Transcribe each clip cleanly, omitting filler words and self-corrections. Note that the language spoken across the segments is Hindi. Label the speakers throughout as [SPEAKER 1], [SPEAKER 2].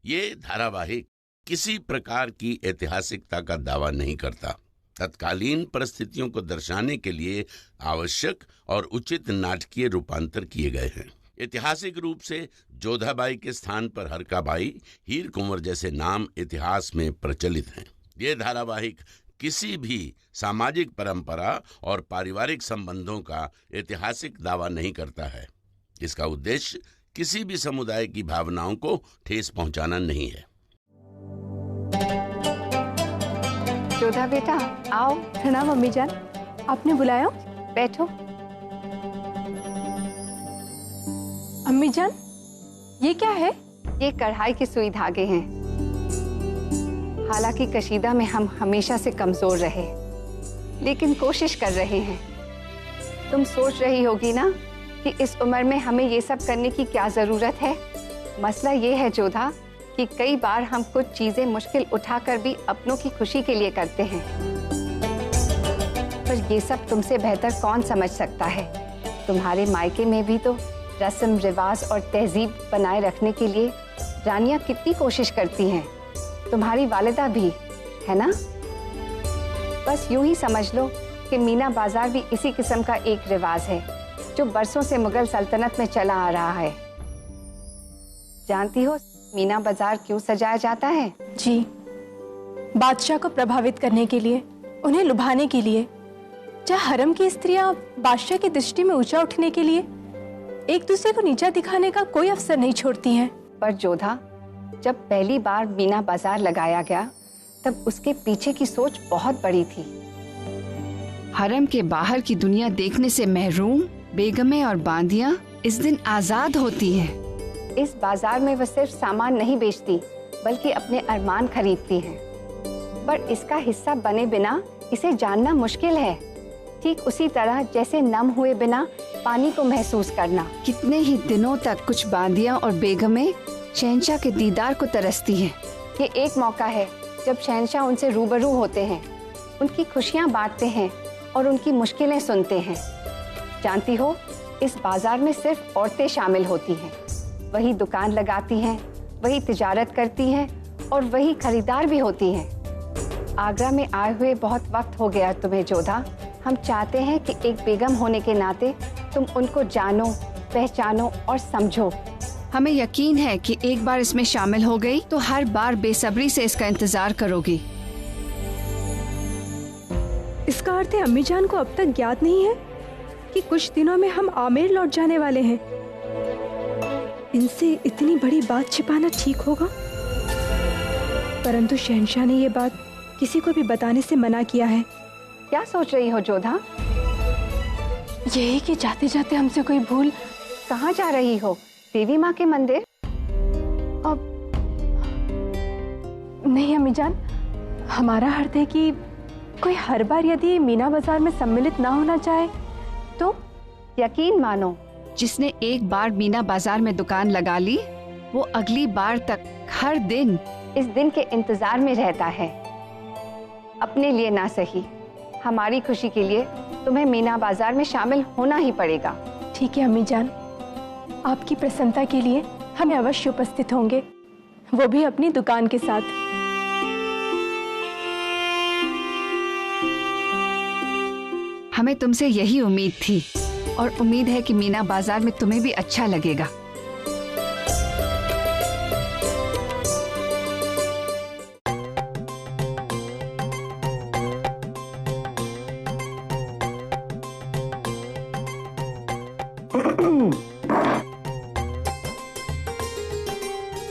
[SPEAKER 1] ये धारावाहिक किसी प्रकार की ऐतिहासिकता का दावा नहीं करता। तत्कालीन परिस्थितियों को दर्शाने के लिए आवश्यक और उचित नाटकीय रूपांतर किए गए हैं। ऐतिहासिक रूप से जोधाबाई के स्थान पर हरकाबाई, हीर कुंवर जैसे नाम इतिहास में प्रचलित हैं। ये धारावाहिक किसी भी सामाजिक परंपरा और पारिवारिक संबंधों का ऐतिहासिक दावा नहीं करता है। इसका उद्देश्य किसी भी समुदाय की भावनाओं को ठेस पहुंचाना नहीं है।
[SPEAKER 2] जोधा बेटा आओ। प्रणाम अम्मी जान, आपने बुलाया? बैठो। अम्मी जान, ये क्या है? ये कढ़ाई की सुई धागे हैं। हालांकि कशीदा में हम हमेशा से कमजोर रहे, लेकिन कोशिश कर रहे हैं। तुम सोच रही होगी ना कि इस उम्र में हमें ये सब करने की क्या जरूरत है। मसला ये है जोधा कि कई बार हम कुछ चीजें मुश्किल उठाकर भी अपनों की खुशी के लिए करते हैं, पर ये सब तुमसे बेहतर कौन समझ सकता है। तुम्हारे मायके में भी तो रस्म रिवाज और तहजीब बनाए रखने के लिए रानियां कितनी कोशिश करती हैं, तुम्हारी वालिदा भी, है ना। बस यूं ही समझ लो कि मीना बाजार भी इसी किस्म का एक रिवाज है जो बरसों से मुगल सल्तनत में चला आ रहा है। जानती हो मीना बाजार क्यों सजाया जाता है?
[SPEAKER 3] जी, बादशाह को प्रभावित करने के लिए, उन्हें लुभाने के लिए। जहाँ हरम की स्त्रियां बादशाह की दृष्टि में ऊंचा उठने के लिए एक दूसरे को नीचा दिखाने का कोई अवसर नहीं छोड़ती हैं।
[SPEAKER 2] पर जोधा, जब पहली बार मीना बाजार लगाया गया तब उसके पीछे की सोच बहुत बड़ी थी।
[SPEAKER 4] हरम के बाहर की दुनिया देखने से महरूम बेगमें और बांदियां इस दिन आजाद होती हैं।
[SPEAKER 2] इस बाजार में वह सिर्फ सामान नहीं बेचती बल्कि अपने अरमान खरीदती हैं। पर इसका हिस्सा बने बिना इसे जानना मुश्किल है। ठीक उसी तरह जैसे नम हुए बिना पानी को महसूस करना।
[SPEAKER 4] कितने ही दिनों तक कुछ बांदियां और बेगमें शहंशाह के दीदार को तरसती हैं।
[SPEAKER 2] ये एक मौका है जब शहंशाह उनसे रूबरू होते हैं, उनकी खुशियां बांटते हैं और उनकी मुश्किलें सुनते हैं। जानती हो, इस बाजार में सिर्फ औरतें शामिल होती हैं। वही दुकान लगाती हैं, वही तिजारत करती हैं और वही खरीदार भी होती हैं। आगरा में आए हुए बहुत वक्त हो गया तुम्हें जोधा। हम चाहते हैं कि एक बेगम होने के नाते तुम उनको जानो, पहचानो और समझो।
[SPEAKER 4] हमें यकीन है कि एक बार इसमें शामिल हो गई तो हर बार बेसब्री से इसका इंतजार करोगी।
[SPEAKER 3] इसका अर्थ है अम्मी जान को अब तक ज्ञात नहीं है कि कुछ दिनों में हम आमेर लौट जाने वाले हैं। इनसे इतनी बड़ी बात छिपाना ठीक होगा? परंतु शहंशाह ने ये बात किसी को भी बताने से मना किया है।
[SPEAKER 2] क्या सोच रही हो जोधा?
[SPEAKER 3] यही कि जाते जाते हमसे कोई भूल।
[SPEAKER 2] कहाँ जा रही हो? देवी माँ के मंदिर?
[SPEAKER 3] अब नहीं अम्मी जान, हमारा अर्थ है कि कोई हर बार यदि मीना बाजार में सम्मिलित ना होना चाहे तो।
[SPEAKER 2] यकीन मानो,
[SPEAKER 4] जिसने एक बार मीना बाजार में दुकान लगा ली वो अगली बार तक हर दिन
[SPEAKER 2] इस दिन के इंतजार में रहता है। अपने लिए ना सही, हमारी खुशी के लिए तुम्हें मीना बाजार में शामिल होना ही पड़ेगा।
[SPEAKER 3] ठीक है अम्मी जान, आपकी प्रसन्नता के लिए हम अवश्य उपस्थित होंगे, वो भी अपनी दुकान के साथ।
[SPEAKER 4] हमें तुमसे यही उम्मीद थी और उम्मीद है कि मीना बाजार में तुम्हें भी अच्छा लगेगा।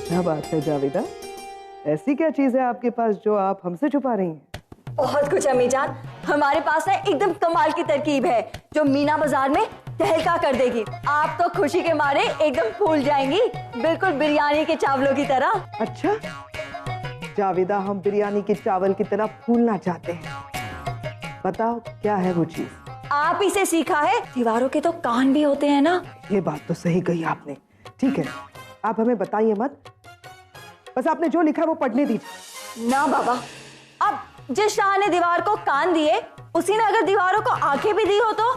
[SPEAKER 5] क्या बात है जावेदा, ऐसी क्या चीज है आपके पास जो आप हमसे छुपा रही हैं?
[SPEAKER 6] बहुत कुछ अम्मी जान, हमारे पास ना एकदम कमाल की तरकीब है जो मीना बाजार में तहलका कर देगी। आप तो खुशी के मारे एकदम फूल जाएंगी, बिल्कुल बिरयानी के चावलों की तरह।
[SPEAKER 5] अच्छा जावेदा, हम बिरयानी के चावल की तरह फूलना चाहते हैं। बताओ क्या है वो चीज?
[SPEAKER 6] आप ही से सीखा है, दीवारों के तो कान भी होते हैं ना।
[SPEAKER 5] ये बात तो सही कही आपने। ठीक है, आप हमें बताइए मत, बस आपने जो लिखा वो पढ़ने दीजिए।
[SPEAKER 6] ना बाबा, अब जिस शाह ने दीवार को कान दिए उसी ने अगर दीवारों को आंखें भी दी हो तो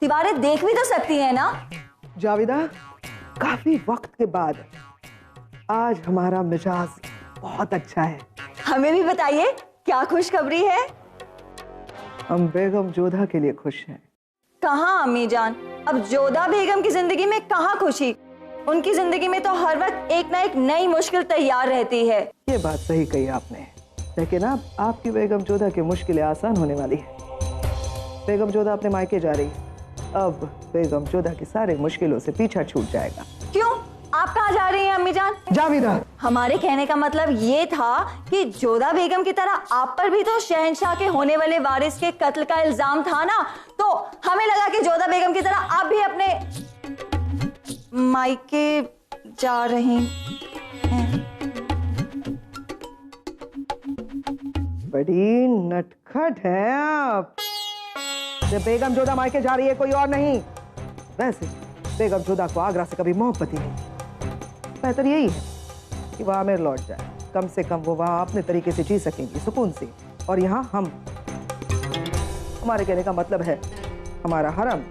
[SPEAKER 6] दीवारें देख भी तो सकती हैं ना।
[SPEAKER 5] जावेदा, काफी वक्त के बाद आज हमारा मिजाज बहुत अच्छा है।
[SPEAKER 6] हमें भी बताइए क्या खुशखबरी है।
[SPEAKER 5] हम बेगम जोधा के लिए खुश हैं।
[SPEAKER 6] कहाँ अम्मी जान, अब जोधा बेगम की जिंदगी में कहाँ खुशी। उनकी जिंदगी में तो हर वक्त एक ना एक नई मुश्किल तैयार रहती है।
[SPEAKER 5] ये बात सही कही आपने, लेकिन अब आपकी बेगम जोधा की मुश्किलें आसान होने वाली है। बेगम जोधा अपने मायके जा रही है। अब बेगम जोधा की सारे मुश्किलों से पीछा छूट जाएगा।
[SPEAKER 6] क्यों, आप कहाँ जा रही हैं अम्मी जान?
[SPEAKER 5] जावेदा,
[SPEAKER 6] हमारे कहने का मतलब ये था कि जोधा बेगम की तरह आप पर भी तो शहंशाह के होने वाले वारिस के कत्ल का इल्जाम था ना, तो हमें लगा कि जोधा बेगम की तरह आप भी अपने मायके जा रही हैं।
[SPEAKER 5] बड़ी नटखट है आप। जब बेगम जोधा मायके जा रही है, कोई और नहीं। वैसे बेगम जोधा को आगरा से कभी मोहब्बत ही नहीं। बेहतर यही है कि वह आमेर लौट जाए। कम से कम वो वहां अपने तरीके से जी सकेंगी, सुकून से। और यहाँ हमारे कहने का मतलब है हमारा हरम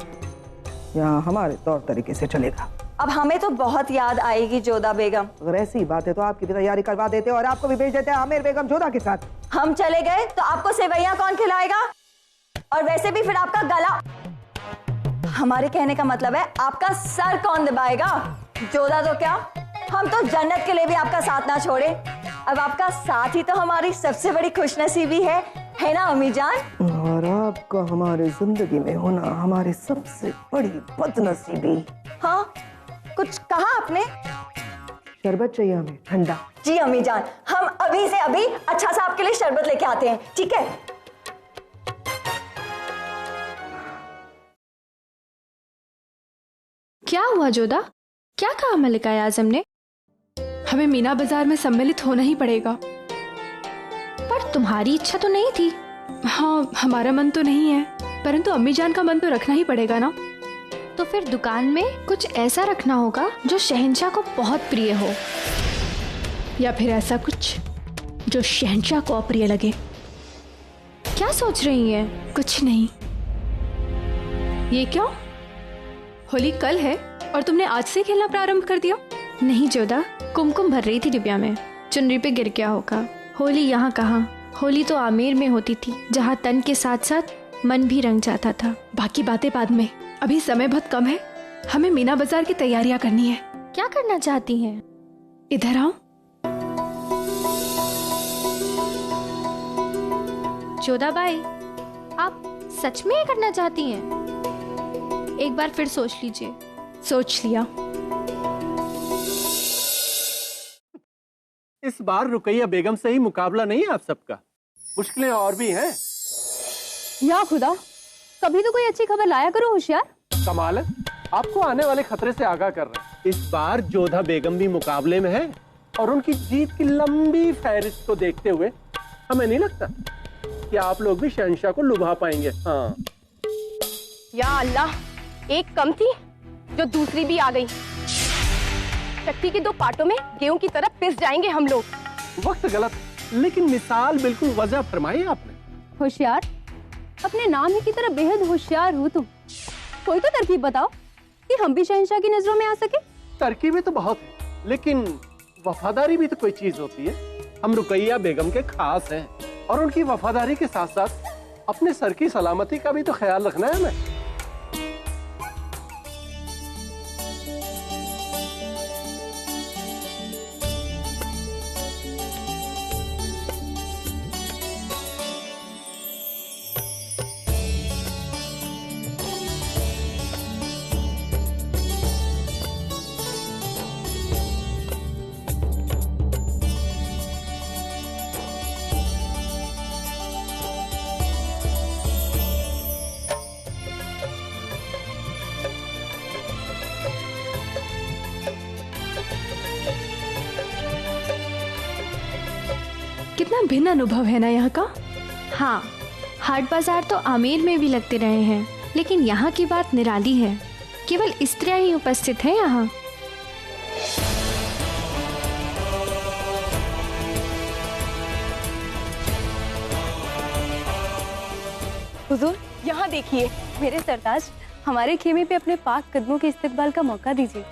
[SPEAKER 5] यहाँ हमारे तौर तरीके से चलेगा।
[SPEAKER 6] अब हमें तो बहुत याद आएगी जोधा बेगम।
[SPEAKER 5] अगर ऐसी बात है तो आपकी भी तैयारी करवा देते और आपको भी भेज देते हैं आमेर बेगम जोधा के साथ।
[SPEAKER 6] हम चले गए तो आपको सेवैयां कौन खिलाएगा? और वैसे भी फिर आपका गला, हमारे कहने का मतलब है आपका सर कौन दबाएगा? जोधा तो क्या, हम तो जन्नत के लिए भी आपका साथ ना छोड़े। अब आपका साथ ही तो हमारी सबसे बड़ी खुशनसीबी है ना अम्मी जान?
[SPEAKER 5] और आपका हमारे जिंदगी में होना हमारी सबसे बड़ी बदनसीबी।
[SPEAKER 6] हाँ, कुछ कहा आपने?
[SPEAKER 5] शरबत चाहिए हमें, ठंडा।
[SPEAKER 6] जी अम्मी जान, हम अभी से अभी अच्छा सा आपके लिए शरबत लेके आते हैं, ठीक है?
[SPEAKER 3] क्या हुआ जोधा, क्या कहा मलिक आज़म ने? हमें मीना बाजार में सम्मिलित होना ही पड़ेगा।
[SPEAKER 7] पर तुम्हारी इच्छा तो नहीं थी।
[SPEAKER 3] हाँ, हमारा मन तो नहीं है, परंतु अम्मी जान का मन तो रखना ही पड़ेगा ना।
[SPEAKER 7] तो फिर दुकान में कुछ ऐसा रखना होगा जो शहंशाह को बहुत प्रिय हो,
[SPEAKER 3] या फिर ऐसा कुछ जो शहंशाह को अप्रिय लगे।
[SPEAKER 7] क्या सोच रही हैं?
[SPEAKER 3] कुछ नहीं। ये क्यों? होली कल है और तुमने आज से खेलना प्रारंभ कर दिया?
[SPEAKER 7] नहीं जोधा, कुमकुम भर रही थी डिबिया में, चुनरी पे गिर गया होगा। होली यहाँ कहाँ, होली तो आमेर में होती थी, जहाँ तन के साथ साथ मन भी रंग जाता था।
[SPEAKER 3] बाकी बातें बाद में, अभी समय बहुत कम है। हमें मीना बाजार की तैयारियां करनी है।
[SPEAKER 7] क्या करना चाहती हैं?
[SPEAKER 3] इधर आओ।
[SPEAKER 7] जोधा बाई, आप सच में ये करना चाहती हैं? एक बार फिर सोच लीजिए।
[SPEAKER 3] सोच लिया।
[SPEAKER 8] इस बार रुकैया बेगम से ही मुकाबला नहीं है आप सबका, मुश्किलें और भी हैं।
[SPEAKER 3] या खुदा, कभी तो कोई अच्छी खबर लाया करो होशियार।
[SPEAKER 8] कमाल है, आपको आने वाले खतरे से आगाह कर रहे हैं। इस बार जोधा बेगम भी मुकाबले में है और उनकी जीत की लंबी फहरिस्त को देखते हुए हमें नहीं लगता कि आप लोग भी शहंशाह को लुभा पाएंगे। हाँ,
[SPEAKER 3] या अल्लाह, एक कम थी जो दूसरी भी आ गई। चक्की के दो पार्टों में गेहूं की तरह पिस जाएंगे हम लोग।
[SPEAKER 8] वक्त गलत लेकिन मिसाल बिल्कुल वजह फरमाई आपने।
[SPEAKER 3] होशियार, अपने नाम ही की तरह बेहद होशियार हो तुम। कोई तो तरकीब बताओ कि हम भी शहंशाह की नजरों में आ सके।
[SPEAKER 8] तरकीबें तो बहुत है, लेकिन वफादारी भी तो कोई चीज होती है। हम रुकैया बेगम के खास हैं और उनकी वफादारी के साथ साथ अपने सर की सलामती का भी तो ख्याल रखना है हमें।
[SPEAKER 3] कितना भिन्न अनुभव है ना यहाँ का।
[SPEAKER 7] हाँ, हाट बाजार तो आमेर में भी लगते रहे हैं, लेकिन यहाँ की बात निराली है। केवल स्त्रियां ही उपस्थित हैं यहाँ।
[SPEAKER 3] हुजूर, यहाँ देखिए, मेरे सरताज हमारे खेमे पे अपने पाक कदमों के इस्तकबाल का मौका दीजिए।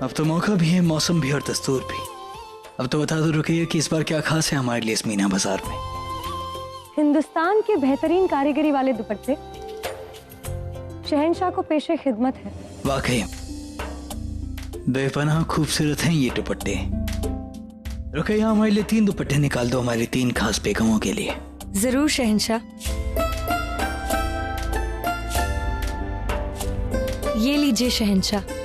[SPEAKER 9] अब तो मौका भी है, मौसम भी और दस्तूर भी। अब तो बता दो रुकैया कि इस बार क्या खास है हमारे लिए इस मीना बाजार में।
[SPEAKER 3] हिंदुस्तान के बेहतरीन कारीगरी वाले दुपट्टे शहंशाह को पेशे खिदमत है।
[SPEAKER 9] वाकई बेपनाह खूबसूरत हैं ये दुपट्टे। रुकैया हमारे लिए 3 दुपट्टे निकाल दो हमारी 3 खास बेगमों के लिए।
[SPEAKER 6] जरूर शहंशाह। ये लीजिए शहंशाह,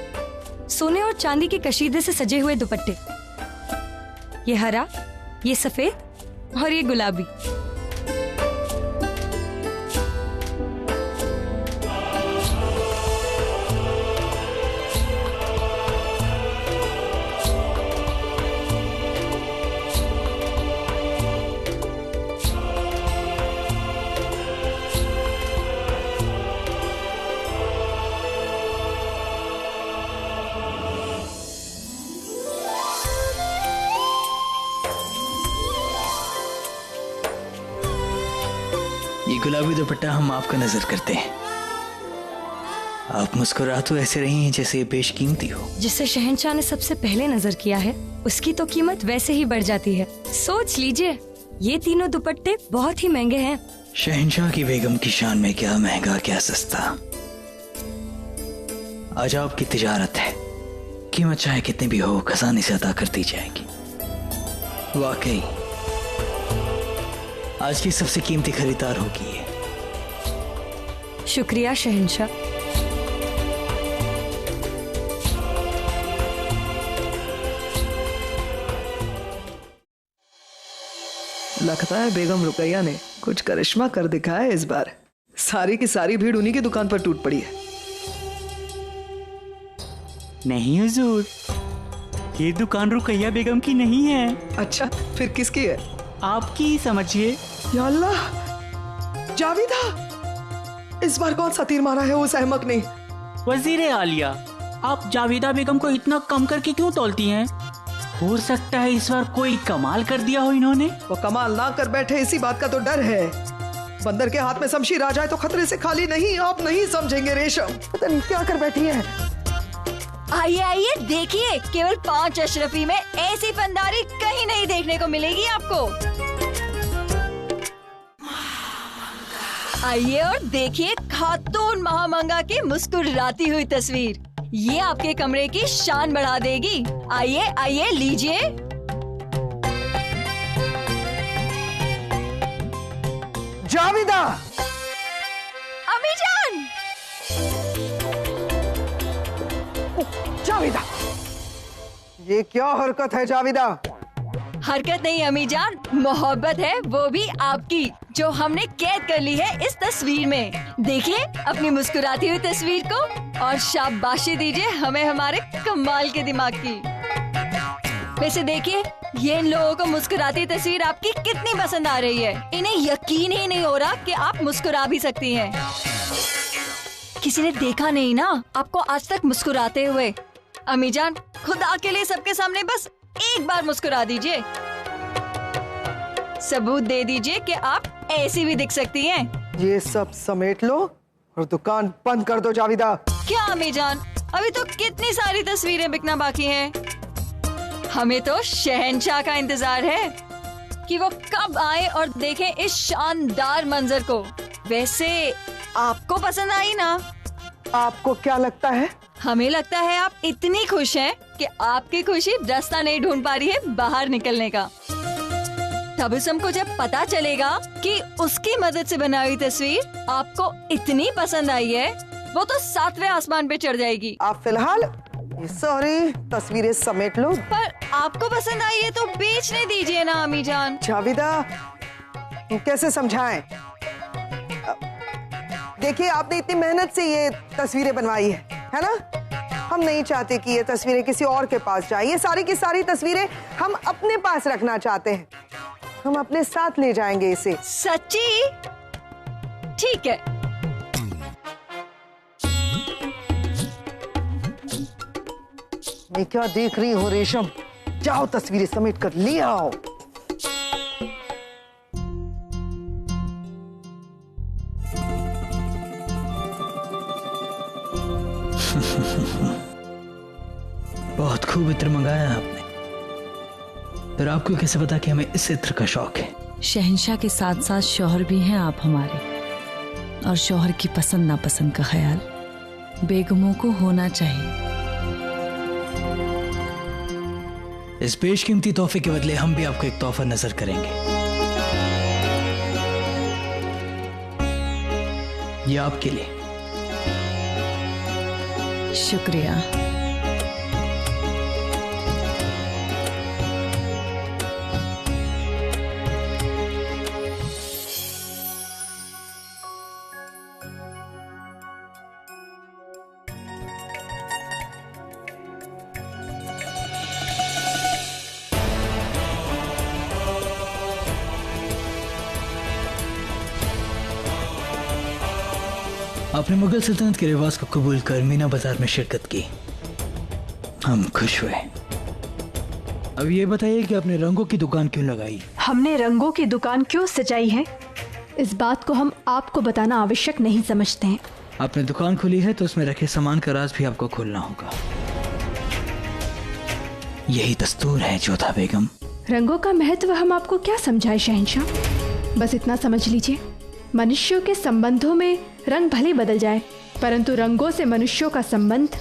[SPEAKER 6] सोने और चांदी के कशीदे से सजे हुए दुपट्टे। ये हरा, ये सफेद और ये गुलाबी।
[SPEAKER 9] ये गुलाबी दुपट्टा हम आपका नजर करते हैं। आप मुस्कुरा तो ऐसे रही हैं जैसे ये बेशकीमती हो।
[SPEAKER 6] जिससे शहंशाह ने सबसे पहले नजर किया है उसकी तो कीमत वैसे ही बढ़ जाती है। सोच लीजिए, ये तीनों दुपट्टे बहुत ही महंगे हैं।
[SPEAKER 9] शहंशाह की बेगम की शान में क्या महंगा क्या सस्ता। आज आपकी तिजारत है, कीमत चाहे कितनी भी हो खजाने से अदा कर दी जाएगी। वाकई आज की सबसे कीमती खरीदार होगी ये।
[SPEAKER 6] शुक्रिया शहंशाह।
[SPEAKER 5] लगता है बेगम रुकैया ने कुछ करिश्मा कर दिखाया है इस बार। सारी की सारी भीड़ उन्हीं की दुकान पर टूट पड़ी है।
[SPEAKER 10] नहीं हुजूर, ये दुकान रुकैया बेगम की नहीं है।
[SPEAKER 5] अच्छा, फिर किसकी है?
[SPEAKER 10] आपकी ही समझिए।
[SPEAKER 5] या अल्लाह, जावेदा, इस बार कौन सा तीर मारा है उस अहमक ने?
[SPEAKER 10] वजीर आलिया, आप जावेदा बेगम को इतना कम करके क्यों तौलती हैं? हो सकता है इस बार कोई कमाल कर दिया हो इन्होंने।
[SPEAKER 5] वो कमाल ना कर बैठे इसी बात का तो डर है। बंदर के हाथ में शमशीर आ जाए तो खतरे से खाली नहीं। आप नहीं समझेंगे रेशम, पता नहीं क्या कर बैठी है।
[SPEAKER 6] आइए आइए देखिए, केवल 5 अशरफी में ऐसी फनदारी कहीं नहीं देखने को मिलेगी आपको। आइए और देखिए खातून महामंगा की मुस्कुराती हुई तस्वीर। ये आपके कमरे की शान बढ़ा देगी। आइए आइए लीजिए।
[SPEAKER 5] जावेदा,
[SPEAKER 6] अम्मी जान।
[SPEAKER 5] जावेदा, ये क्या हरकत है जावेदा?
[SPEAKER 6] हरकत नहीं अम्मी जान, मोहब्बत है, वो भी आपकी, जो हमने कैद कर ली है इस तस्वीर में। देखिए अपनी मुस्कुराती हुई तस्वीर को और शाबाशी दीजिए हमें हमारे कमाल के दिमाग की। वैसे देखिए ये इन लोगों को मुस्कुराती तस्वीर आपकी कितनी पसंद आ रही है। इन्हें यकीन ही नहीं हो रहा कि आप मुस्कुरा भी सकती हैं। किसी ने देखा नहीं ना आपको आज तक मुस्कुराते हुए। अम्मी जान, खुदा के लिए सबके सामने बस एक बार मुस्कुरा दीजिए। सबूत दे दीजिए कि आप ऐसी भी दिख सकती हैं।
[SPEAKER 5] ये सब समेट लो और दुकान बंद कर दो जावेदा।
[SPEAKER 6] क्या अम्मी जान, अभी तो कितनी सारी तस्वीरें बिकना बाकी हैं। हमें तो शहंशाह का इंतजार है कि वो कब आए और देखें इस शानदार मंजर को। वैसे आपको पसंद आई ना?
[SPEAKER 5] आपको क्या लगता है?
[SPEAKER 6] हमें लगता है आप इतनी खुश हैं कि आपकी खुशी रास्ता नहीं ढूंढ पा रही है बाहर निकलने का। तबसम को जब पता चलेगा कि उसकी मदद से बनाई हुई तस्वीर आपको इतनी पसंद आई है, वो तो 7वें आसमान पे चढ़ जाएगी।
[SPEAKER 5] आप फिलहाल ये सारी तस्वीरें समेट लो।
[SPEAKER 6] पर आपको पसंद आई है तो बेचने दीजिए ना अम्मी जान।
[SPEAKER 5] जावेदा, कैसे समझाएं? देखिए आपने इतनी मेहनत से ये तस्वीरें बनवाई है ना? हम नहीं चाहते कि ये तस्वीरें किसी और के पास जाए। ये सारी की सारी तस्वीरें हम अपने पास रखना चाहते हैं। हम अपने साथ ले जाएंगे इसे।
[SPEAKER 6] सच्ची? ठीक है।
[SPEAKER 5] मैं क्या देख रही हूँ रेशम? जाओ तस्वीरें समेट कर ले आओ।
[SPEAKER 9] बहुत खूब इत्र मंगाया आपने, पर आपको कैसे पता कि हमें इस इत्र का शौक है?
[SPEAKER 11] शहंशाह के साथ साथ शौहर भी हैं आप हमारे, और शौहर की पसंद नापसंद का ख्याल बेगमों को होना चाहिए।
[SPEAKER 9] इस बेशकीमती तोहफे के बदले हम भी आपको एक तोहफा नजर करेंगे। ये आपके लिए।
[SPEAKER 11] शुक्रिया।
[SPEAKER 9] आपने मुगल सल्तनत के रिवाज को कबूल कर मीना बाजार में शिरकत की, हम खुश हुए। अब ये बताइए कि आपने रंगों की दुकान क्यों लगाई?
[SPEAKER 3] हमने रंगों की दुकान क्यों सजाई है, इस बात को हम आपको बताना आवश्यक नहीं समझते हैं।
[SPEAKER 9] आपने दुकान खोली है तो उसमें रखे सामान का राज भी आपको खोलना होगा। यही दस्तूर है जोधा बेगम।
[SPEAKER 3] रंगों का महत्व हम आपको क्या समझाए शहंशाह? बस इतना समझ लीजिए, मनुष्यों के संबंधों में रंग भले बदल जाए, परंतु रंगों से मनुष्यों का संबंध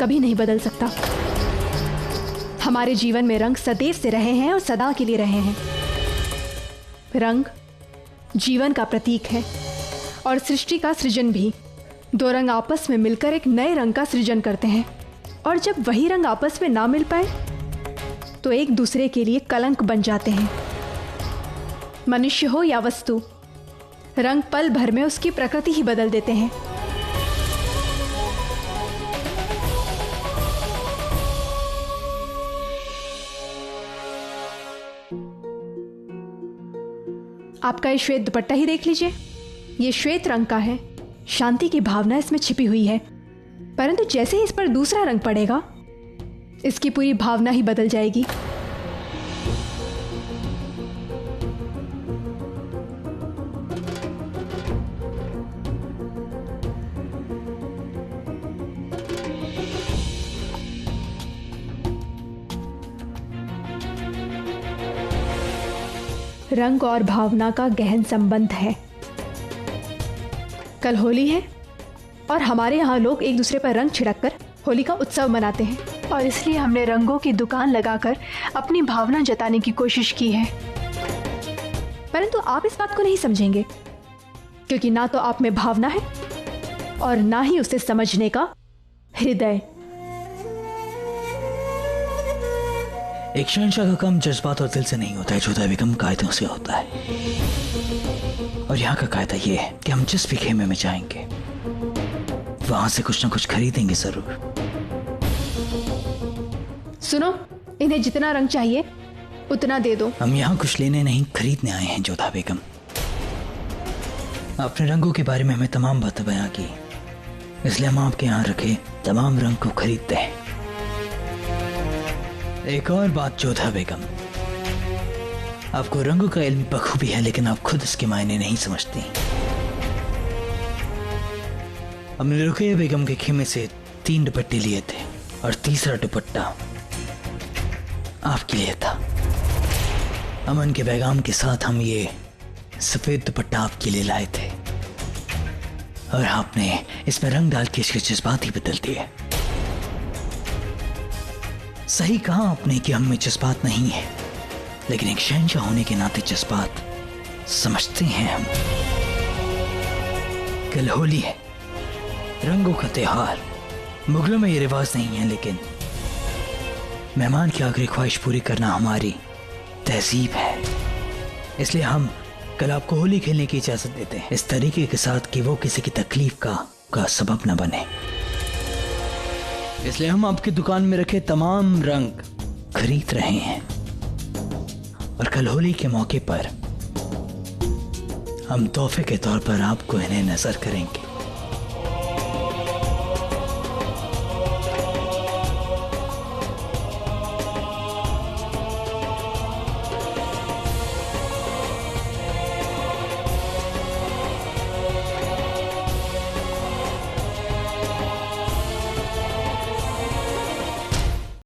[SPEAKER 3] कभी नहीं बदल सकता। हमारे जीवन में रंग सदैव से रहे हैं और सदा के लिए रहे हैं। रंग जीवन का प्रतीक है और सृष्टि का सृजन भी। दो रंग आपस में मिलकर एक नए रंग का सृजन करते हैं, और जब वही रंग आपस में ना मिल पाए तो एक दूसरे के लिए कलंक बन जाते हैं। मनुष्य हो या वस्तु, रंग पल भर में उसकी प्रकृति ही बदल देते हैं। आपका ये श्वेत दुपट्टा ही देख लीजिए, ये श्वेत रंग का है। शांति की भावना इसमें छिपी हुई है, परंतु जैसे ही इस पर दूसरा रंग पड़ेगा, इसकी पूरी भावना ही बदल जाएगी। रंग और भावना का गहन संबंध है। कल होली है और हमारे यहाँ लोग एक दूसरे पर रंग छिड़ककर होली का उत्सव मनाते हैं, और इसलिए हमने रंगों की दुकान लगाकर अपनी भावना जताने की कोशिश की है। परंतु आप इस बात को नहीं समझेंगे, क्योंकि ना तो आप में भावना है और ना ही उसे समझने का हृदय।
[SPEAKER 9] एक शहंशाह का काम जज्बात और दिल से नहीं होता है जोधा बेगम, कायदों से होता है। और यहाँ का कायदा ये है कि हम जिस भी खेमे में जाएंगे वहां से कुछ ना कुछ खरीदेंगे जरूर।
[SPEAKER 3] सुनो, इन्हें जितना रंग चाहिए उतना दे दो।
[SPEAKER 9] हम यहाँ कुछ लेने नहीं खरीदने आए हैं जोधा बेगम। आपने रंगों के बारे में हमें तमाम बातें बयां की, इसलिए हम आपके यहाँ रखे तमाम रंग को खरीदते हैं। एक और बात जोधा बेगम, आपको रंगों का इल्म बखूबी है, लेकिन आप खुद इसके मायने नहीं समझती। हमने रुकैया बेगम के खेमे से 3 दुपट्टे लिए थे और तीसरा दुपट्टा आपके लिए था। अमन के पैगाम के साथ हम ये सफेद दुपट्टा आपके लिए लाए थे, और आपने इसमें रंग डाल के इसके जज्बात ही बदल दिए। सही कहा आपने कि हम में जज्बात नहीं है, लेकिन एक शहंशाह होने के नाते जज्बात समझते हैं हम। कल होली है, रंगों का त्योहार। मुगलों में ये रिवाज नहीं है, लेकिन मेहमान की आखिरी ख्वाहिश पूरी करना हमारी तहजीब है। इसलिए हम कल आपको होली खेलने की इजाजत देते हैं, इस तरीके के साथ कि वो किसी की तकलीफ का सबब न बने। इसलिए हम आपकी दुकान में रखे तमाम रंग खरीद रहे हैं और कल होली के मौके पर हम तोहफे के तौर पर आपको इन्हें नजर करेंगे।